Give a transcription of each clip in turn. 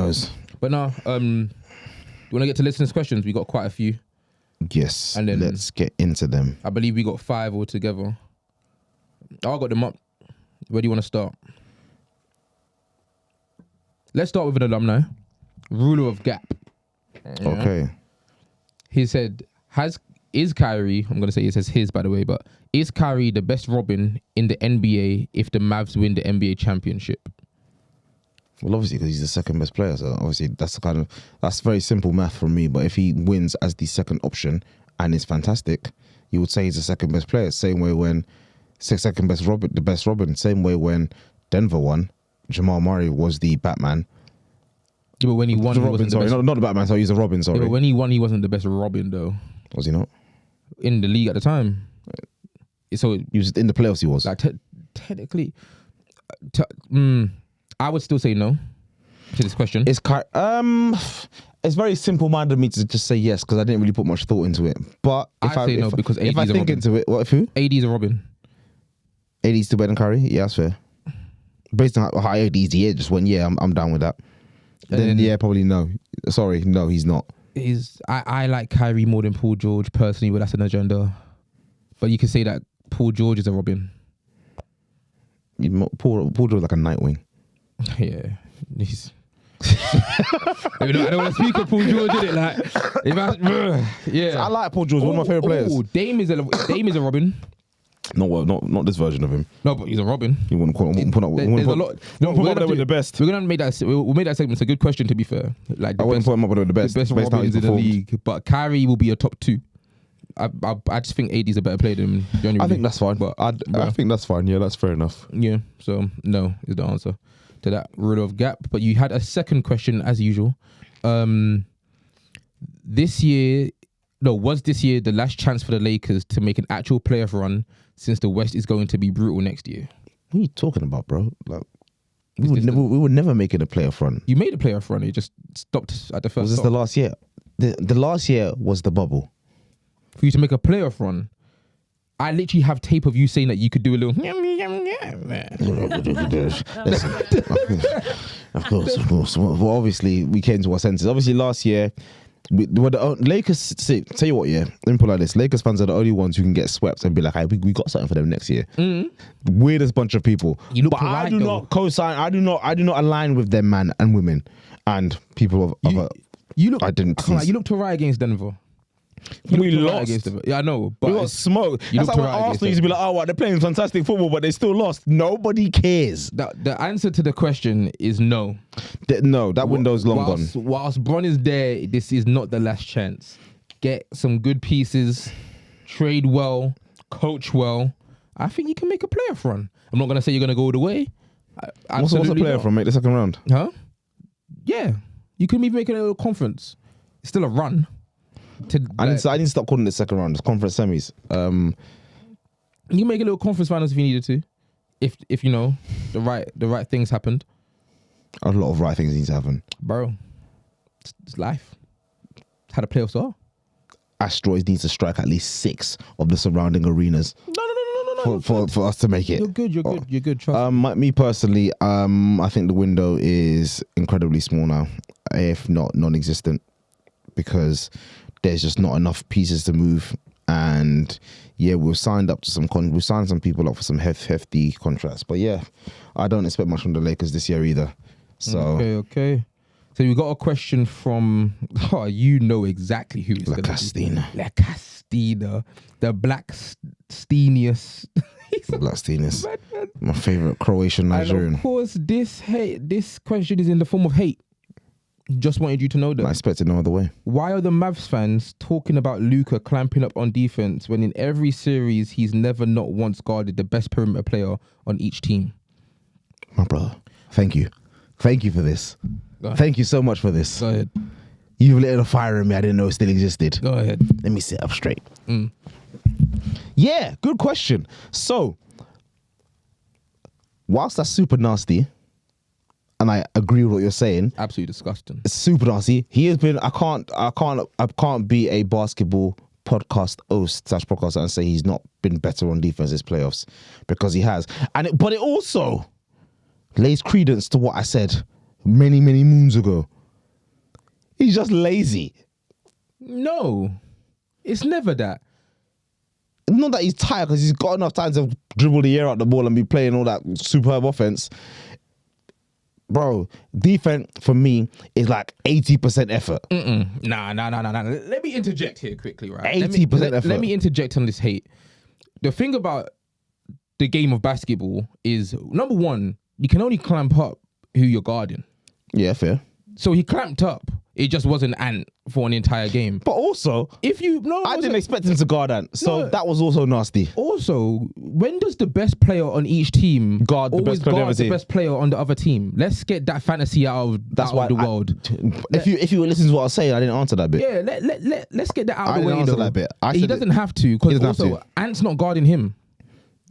knows? But no, you want to get to listeners' questions? We got quite a few. Yes. And then let's get into them. I believe we got 5 altogether. I got them up. Where do you want to start? Let's start with an alumni. Ruler of Gap. Yeah. Okay. He said, is Kyrie, I'm going to say it says his by the way, but is Kyrie the best Robin in the NBA if the Mavs win the NBA championship? Well, obviously, because he's the second best player. So obviously, that's very simple math from me. But if he wins as the second option and is fantastic, you would say he's the second best player. Same way when second best Robin, the best Robin. Same way when Denver won, Jamal Murray was the Batman. Yeah, but when he won, the he Robin, wasn't sorry, the best. not the Batman. Sorry, he's the Robin. Sorry. Yeah, but when he won, he wasn't the best Robin though. Was he not? In the league at the time. So He was in the playoffs. He was. like technically, I would still say no to this question. It's very simple-minded of me to just say yes because I didn't really put much thought into it. But if I say no because if I AD 's a think Robin. into it, what if who? AD's a Robin. AD's still better than Kyrie? Yeah, that's fair. Based on how AD's year just went, yeah, I'm down with that. Then yeah, probably no. Sorry, no, he's not. I like Kyrie more than Paul George personally, but that's an agenda. But you can say that Paul George is a Robin. Paul George is like a Nightwing. Yeah, he's. I don't want to speak of Paul George, innit? I like Paul George, one of my favorite players. Dame is a Robin. Not this version of him. No, but he's a Robin. You wouldn't put up with the best. We're gonna make that. We'll make that segment. It's a good question, to be fair. Like I wouldn't put him up with the best. The best Robins in the league, but Kyrie will be a top 2. I just think AD's a better player than Johnny. I think that's fine. But I think that's fine. Yeah, that's fair enough. Yeah. So no is the answer to that rule of gap. But you had a second question as usual. Was this year the last chance for the Lakers to make an actual playoff run since the West is going to be brutal next year? What are you talking about, bro? Like we would never make it a playoff run. You made a playoff run. It just stopped at the first. Was this the last year? The last year was the bubble. For you to make a playoff run, I literally have tape of you saying that you could do a little. Listen, of course. Well, obviously, we came to our senses. Obviously, last year, the Lakers. Tell you what, yeah. Let me put it like this: Lakers fans are the only ones who can get swept and be like, "Hey, we got something for them next year." Weirdest bunch of people. But I do not co-sign. I do not align with them, man and women, and people of. You look. I didn't. You looked alright against Denver. We lost. Yeah, I know. But We got smoked. That's like when Arsenal used to be like, oh, they're playing fantastic football, but they still lost. Nobody cares. The answer to the question is no. That window's long gone. Whilst Bron is there, this is not the last chance. Get some good pieces, trade well, coach well. I think you can make a playoff run. I'm not going to say you're going to go all the way. What's a playoff run? Make the second round? Huh? Yeah. You could even make it a little conference. It's still a run. I need to stop calling it the second round. It's conference semis. You make a little conference finals if you needed to, if you know the right things happened. A lot of right things need to happen, bro. It's life. It's how the playoffs are. Asteroids need to strike at least 6 of the surrounding arenas. No. For us to make it. You're good. Trust me personally, I think the window is incredibly small now, if not non-existent, because there's just not enough pieces to move. And yeah, we've signed some people up for some hefty contracts. But yeah, I don't expect much from the Lakers this year either. So okay. So we got a question from you know exactly who it's going to be. La Castina, the Black Stenius. The Black Stenius, my favorite Croatian Nigerian. And of course, this question is in the form of hate. Just wanted you to know that. I expected no other way. Why are the Mavs fans talking about Luka clamping up on defense when in every series he's never not once guarded the best perimeter player on each team? My brother, thank you. Thank you for this. Thank you so much for this. Go ahead. You've lit a fire in me I didn't know it still existed. Go ahead. Let me sit up straight. Yeah, good question. So, whilst that's super nasty, and I agree with what you're saying. Absolutely disgusting. It's super nasty. He has been. I can't be a basketball podcast host / podcaster and say he's not been better on defense this playoffs, because he has. But it also lays credence to what I said many moons ago. He's just lazy. No, it's never that. Not that he's tired, because he's got enough time to dribble the air out the ball and be playing all that superb offense. Bro, defense for me is like 80% effort. Nah. Let me interject here quickly, right? 80% effort. Let me interject on this hate. The thing about the game of basketball is, number one, you can only clamp up who you're guarding. Yeah, fair. So he clamped up. It just wasn't Ant for an entire game. But also, I didn't expect him to guard Ant, so that was also nasty. Also, when does the best player on each team guard the best player on the other team? Let's get that fantasy out of the world. If you were listening to what I was saying, I didn't answer that bit. Yeah, let's get that out of the way. I didn't answer that bit. He doesn't have to, because also Ant's not guarding him.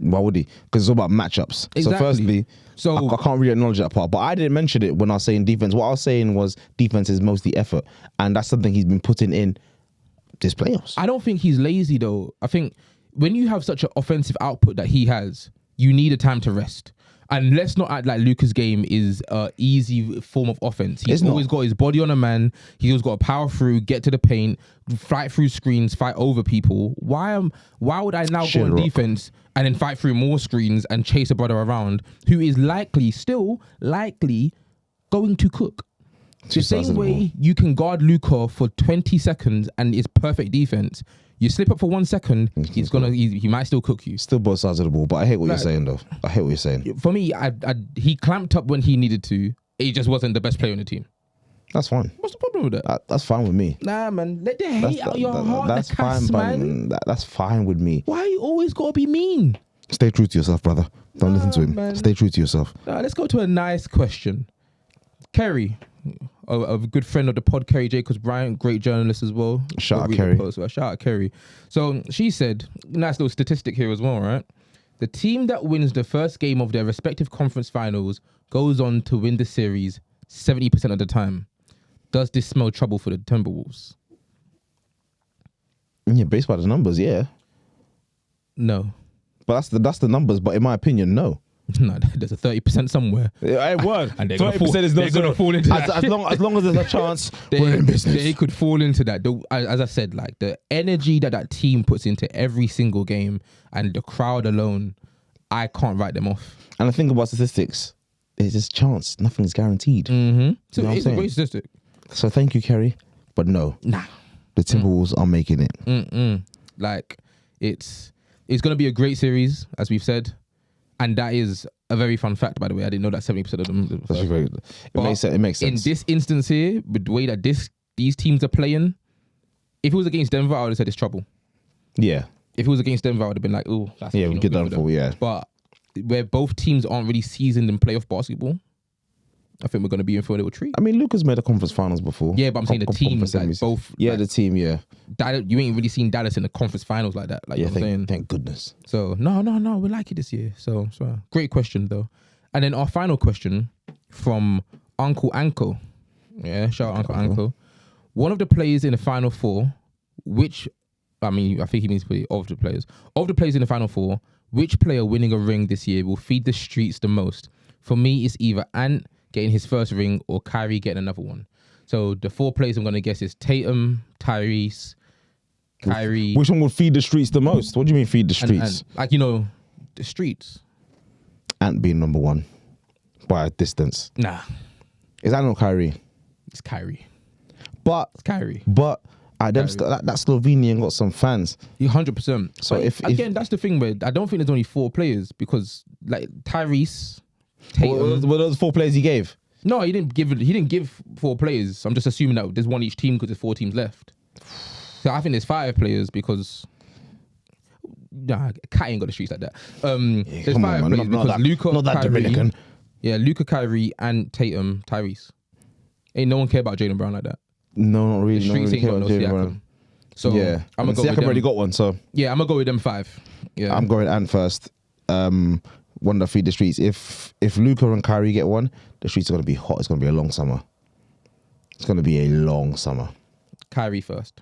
Why would he? Because it's all about matchups. Exactly. So firstly, I can't really acknowledge that part. But I didn't mention it when I was saying defense. What I was saying was defense is mostly effort. And that's something he's been putting in this playoffs. I don't think he's lazy, though. I think when you have such an offensive output that he has, you need a time to rest. And let's not act like Luka's game is an easy form of offense. He's always got his body on a man. He's always got to power through, get to the paint, fight through screens, fight over people. Why would I now go on defense and then fight through more screens and chase a brother around who is still likely going to cook? The same way you can guard Luka for 20 seconds and it's perfect defense. You slip up for 1 second, he might still cook you. Still both sides of the ball, but I hate what you're saying, though. I hate what you're saying. For me, he clamped up when he needed to. He just wasn't the best player on the team. That's fine. What's the problem with that? That's fine with me. Nah, man. Let the hate out your heart. That's fine, man. That's fine with me. Why you always gotta be mean? Stay true to yourself, brother. Don't listen to him. Man. Stay true to yourself. Let's go to a nice question. Kerry, a good friend of the pod, Kerry Jacobs Bryant, great journalist as well. Shout out Kerry. Shout out Kerry. So she said, nice little statistic here as well, right? The team that wins the first game of their respective conference finals goes on to win the series 70% of the time. Does this smell trouble for the Timberwolves? Yeah, based by the numbers, yeah. No. But that's the numbers, but in my opinion, no. No, there's a 30% somewhere. Yeah, it word. And 30% is not going to fall into that. As long as there's a chance, we're in business. They could fall into that. As I said, like the energy that team puts into every single game and the crowd alone, I can't write them off. And I think about statistics, it's just chance. Nothing's guaranteed. Mm-hmm. So it's a great statistic. So thank you, Kerry. But no. Nah. The Timberwolves are making it. Like, it's going to be a great series, as we've said. And that is a very fun fact, by the way. I didn't know that 70% of them. It makes sense. In this instance here, with the way that these teams are playing, if it was against Denver, I would have said it's trouble. Yeah. If it was against Denver, I would have been like, oh, that's we get done for, yeah. But where both teams aren't really seasoned in playoff basketball, I think we're going to be in for a little treat. I mean, Luka's made a conference finals before. Yeah, but I'm saying the teams, like both. Yeah, like, the team, yeah. You ain't really seen Dallas in the conference finals like that. Like, yeah, you know what I'm saying? Thank goodness. So, no, we like it this year. So great question, though. And then our final question from Uncle Anko. Yeah, shout out Uncle Anko. One of the players in the Final Four, I think he means of the players. Of the players in the Final Four, which player winning a ring this year will feed the streets the most? For me, it's either Ant getting his first ring or Kyrie getting another one. So the 4 players I'm going to guess is Tatum, Tyrese, Kyrie. Which one would feed the streets the most? What do you mean feed the streets? Like, the streets. Ant being number 1 by a distance. Nah. Is that not Kyrie? It's Kyrie. But it's Kyrie. But that Slovenian got some fans. 100%. So if that's the thing where I don't think there's only 4 players because like Tyrese, Tatum. Were those 4 players he gave? No, he didn't give 4 players. I'm just assuming that there's one each team because there's 4 teams left. So I think there's 5 players because Cat ain't got the streets like that. There's 5 players because Luka, not that Kyrie, Dominican. Yeah, Luka, Kyrie, and Tatum, Tyrese. Ain't no one care about Jaylen Brown like that. No, not really. The streets ain't got no Siakam. So yeah, I'm gonna go with them. Siakam already got one, so yeah, I'm gonna go with them 5. Yeah, I'm going Ant first. One that feed the streets. If Luka and Kyrie get one, the streets are gonna be hot. It's gonna be a long summer. It's gonna be a long summer. Kyrie first.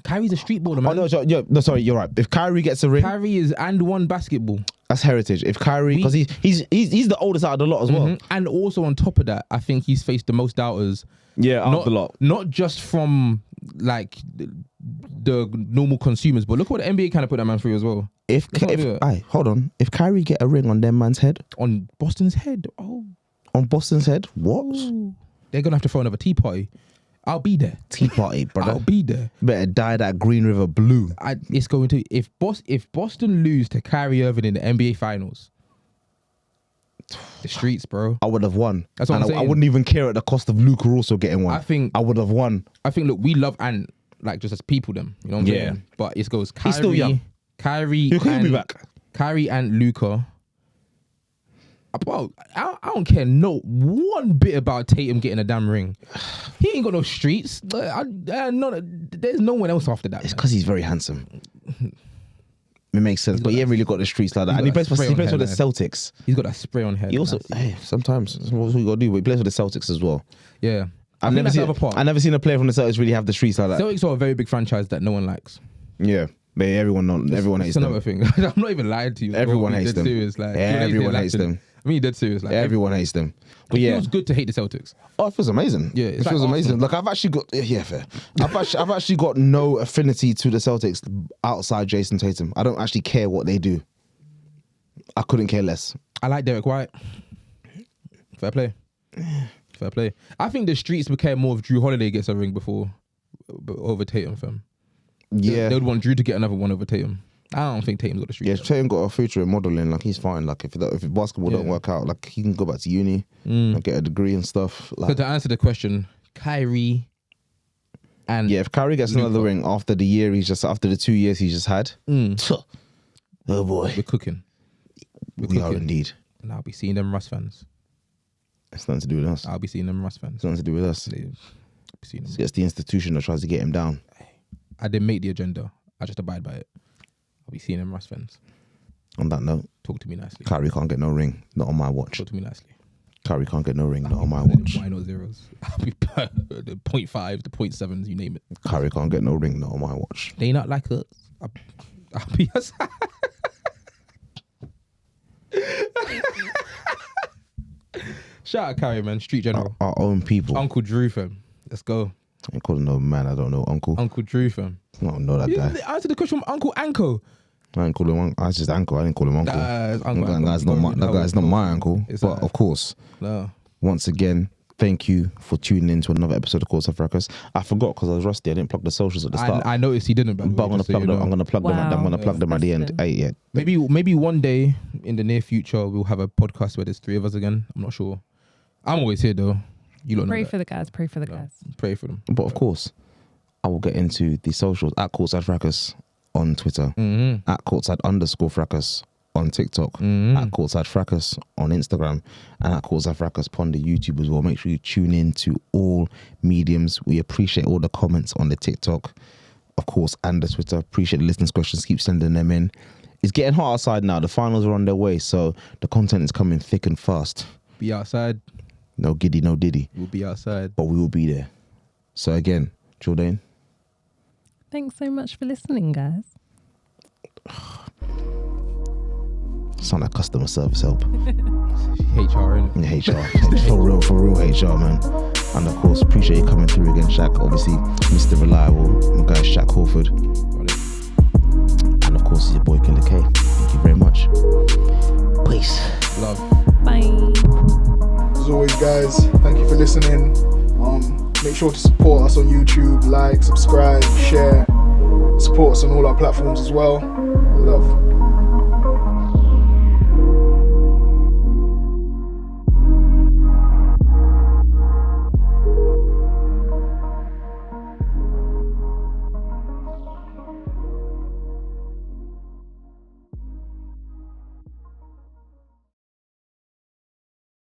Kyrie's a street baller, man. Oh no, sorry, you're right. If Kyrie gets a ring, Kyrie is and one basketball. That's heritage. If Kyrie, because he's the oldest out of the lot as well. And also on top of that, I think he's faced the most doubters. Yeah, out of the lot. Not just from like the normal consumers, but look what the NBA kind of put that man through as well. Hold on. If Kyrie get a ring on them man's head, on Boston's head, on Boston's head, what? Ooh. They're gonna have to throw another tea party. I'll be there. Tea party, brother. I'll be there. Better dye that Green River blue. It's going to if Boston lose to Kyrie Irving in the NBA Finals, the streets, bro. I would have won. That's what I'm saying. I wouldn't even care at the cost of Luka also getting one. I would have won. I think, look, we love Ant like just as people, them. You know what I'm saying? But it goes Kyrie. He's still young. Kyrie. He'll be back. Kyrie and Luka. Bro, I don't care one bit about Tatum getting a damn ring. He ain't got no streets. There's no one else after that. It's because he's very handsome. It makes sense, but he ain't really got the streets like that. And he plays for the Celtics. He's got that spray on head. He also, sometimes that's what we got to do. But he plays for the Celtics as well. Yeah, I've never seen a player from the Celtics really have the streets like that. Celtics are a very big franchise that no one likes. Yeah. But everyone hates them. That's another thing. I'm not even lying to you. Everyone hates them. Serious, like, everyone hates them. I mean, dead serious. Like, everyone hates them. But it feels good to hate the Celtics. Oh, it feels amazing. Yeah, it feels amazing. Like I've actually got fair. I've actually got no affinity to the Celtics outside Jason Tatum. I don't actually care what they do. I couldn't care less. I like Derek White. Fair play. Fair play. I think the streets would care more if Drew Holiday gets a ring over Tatum, fam. Yeah, they would want Drew to get another one over Tatum. I don't think Tatum's got the streets. Yeah, Tatum got a future in modeling. Like he's fine. Like if basketball don't work out, like he can go back to uni and get a degree and stuff. Like, so to answer the question, Kyrie and if Kyrie gets another ring after the 2 years he's just had, oh boy, we're cooking. We are indeed. And I'll be seeing them Russ fans. It's nothing to do with us. I'll be seeing them Russ fans. It's nothing to do with us. It's the institution that tries to get him down. I didn't make the agenda. I just abide by it. I'll be seeing them Russ fans. On that note, talk to me nicely. Kyrie can't get no ring. Not on my watch. Talk to me nicely. Kyrie can't get no ring. Not on my watch. Why not zeros? I'll be the 0.5, the 0.7s, you name it. Kyrie can't get no ring. Not on my watch. They not like us. I'll be Shout out Kyrie, man. Street General. Our own people. Uncle Drew, fam. Let's go. I ain't calling no man. I don't know Uncle. Uncle Drew, fam. I don't know that guy. Answer the question from Uncle Anko. I didn't call him Uncle. I just Uncle. I didn't call him Uncle. That guy's not my uncle. But of course, once again, thank you for tuning in to another episode of Courtside Fracas. I forgot because I was rusty. I didn't plug the socials at the start. I noticed he didn't, but I'm gonna plug them. I'm gonna plug them. I'm gonna plug them at the end. Yeah. Maybe one day in the near future we'll have a podcast where there's 3 of us again. I'm not sure. I'm always here though. You don't know. Pray for the guys. Pray for the guys. Pray for them. But of course, I will get into the socials at Courtside Fracas on Twitter, at Courtside_Fracas on TikTok, at Courtside Fracas on Instagram, and at Courtside Fracas on the YouTube as well. Make sure you tune in to all mediums. We appreciate all the comments on the TikTok, of course, and the Twitter. Appreciate the listeners' questions. Keep sending them in. It's getting hot outside now. The finals are on their way, so the content is coming thick and fast. Be outside. No giddy, no diddy. We'll be outside. But we will be there. So again, Jordan. Thanks so much for listening, guys. Sound like customer service help. HR, innit? HR. for real HR, man. And of course, appreciate you coming through again, Shaq. Obviously, Mr. Reliable, my guy Shaq Horford. And of course, it's your boy Killer K. Thank you very much. Peace. Love. Bye. As always, guys, thank you for listening. Make sure to support us on YouTube, like, subscribe, share, support us on all our platforms as well. Love.